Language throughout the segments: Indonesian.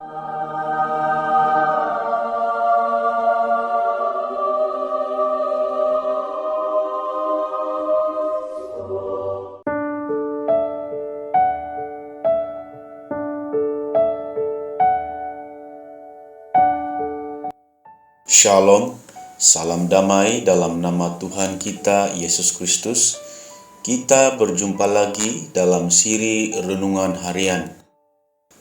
Shalom, salam damai dalam nama Tuhan kita Yesus Kristus. Kita berjumpa lagi dalam siri Renungan Harian.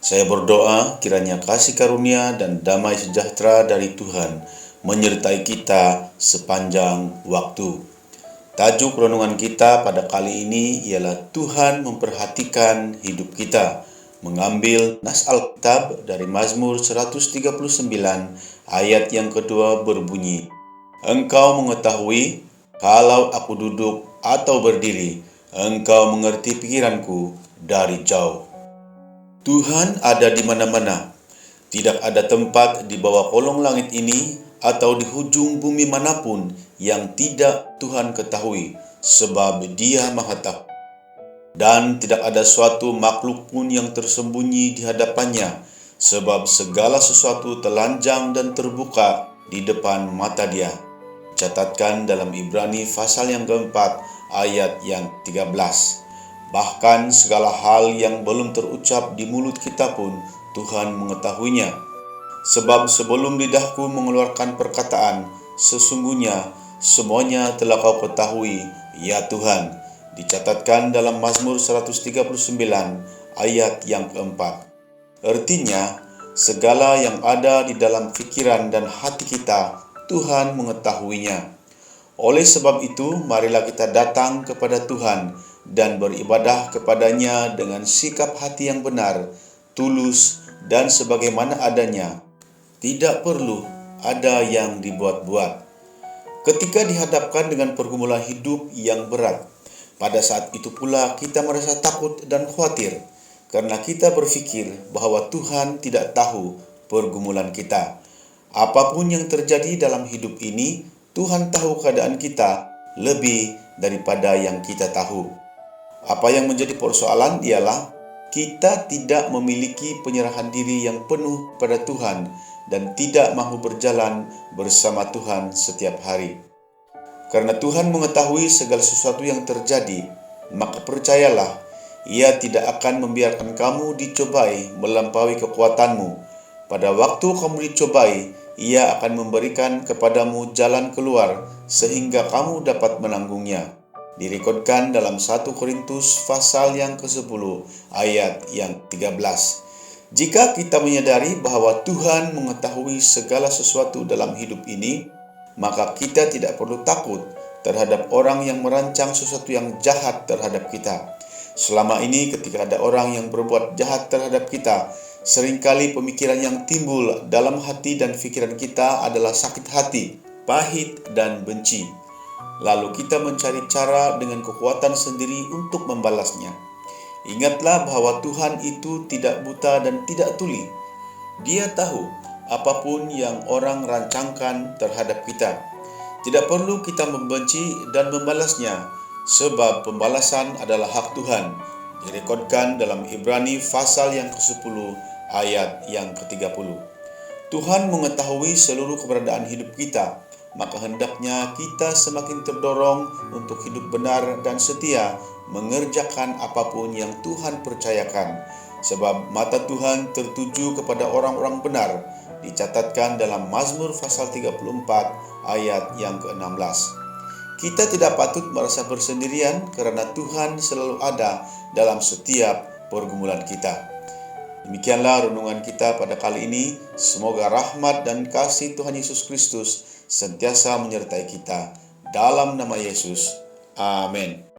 Saya berdoa kiranya kasih karunia dan damai sejahtera dari Tuhan menyertai kita sepanjang waktu. Tajuk renungan kita pada kali ini ialah Tuhan memperhatikan hidup kita. Mengambil nas Alkitab dari Mazmur 139 ayat yang kedua berbunyi, Engkau mengetahui kalau aku duduk atau berdiri, Engkau mengerti pikiranku dari jauh. Tuhan ada di mana-mana. Tidak ada tempat di bawah kolong langit ini atau di ujung bumi manapun yang tidak Tuhan ketahui, sebab Dia Maha Tahu. Dan tidak ada suatu makhluk pun yang tersembunyi di hadapannya, sebab segala sesuatu telanjang dan terbuka di depan mata Dia. Catatkan dalam Ibrani pasal yang keempat ayat yang 13. Bahkan segala hal yang belum terucap di mulut kita pun Tuhan mengetahuinya. Sebab sebelum lidahku mengeluarkan perkataan, sesungguhnya semuanya telah Kau ketahui, ya Tuhan. Dicatatkan dalam Mazmur 139 ayat yang keempat. Artinya, segala yang ada di dalam pikiran dan hati kita, Tuhan mengetahuinya. Oleh sebab itu, marilah kita datang kepada Tuhan dan beribadah kepada-Nya dengan sikap hati yang benar, tulus, dan sebagaimana adanya. Tidak perlu ada yang dibuat-buat. Ketika dihadapkan dengan pergumulan hidup yang berat, pada saat itu pula kita merasa takut dan khawatir karena kita berpikir bahwa Tuhan tidak tahu pergumulan kita. Apapun yang terjadi dalam hidup ini, Tuhan tahu keadaan kita lebih daripada yang kita tahu. Apa yang menjadi persoalan ialah kita tidak memiliki penyerahan diri yang penuh pada Tuhan dan tidak mahu berjalan bersama Tuhan setiap hari. Karena Tuhan mengetahui segala sesuatu yang terjadi, maka percayalah, Ia tidak akan membiarkan kamu dicobai melampaui kekuatanmu. Pada waktu kamu dicobai, Ia akan memberikan kepadamu jalan keluar sehingga kamu dapat menanggungnya. Direkodkan dalam 1 Korintus pasal yang ke-10 ayat yang 13. Jika kita menyadari bahwa Tuhan mengetahui segala sesuatu dalam hidup ini, maka kita tidak perlu takut terhadap orang yang merancang sesuatu yang jahat terhadap kita. Selama ini ketika ada orang yang berbuat jahat terhadap kita, seringkali pemikiran yang timbul dalam hati dan pikiran kita adalah sakit hati, pahit, dan benci. Lalu kita mencari cara dengan kekuatan sendiri untuk membalasnya. Ingatlah bahwa Tuhan itu tidak buta dan tidak tuli. Dia tahu apapun yang orang rancangkan terhadap kita. Tidak perlu kita membenci dan membalasnya, sebab pembalasan adalah hak Tuhan. Direkodkan dalam Ibrani pasal yang ke-10 ayat yang ke-30. Tuhan mengetahui seluruh keberadaan hidup kita, maka hendaknya kita semakin terdorong untuk hidup benar dan setia, mengerjakan apapun yang Tuhan percayakan. Sebab mata Tuhan tertuju kepada orang-orang benar, dicatatkan dalam Mazmur pasal 34 ayat yang ke-16. Kita tidak patut merasa bersendirian karena Tuhan selalu ada dalam setiap pergumulan kita. Demikianlah renungan kita pada kali ini. Semoga rahmat dan kasih Tuhan Yesus Kristus sentiasa menyertai kita. Dalam nama Yesus. Amin.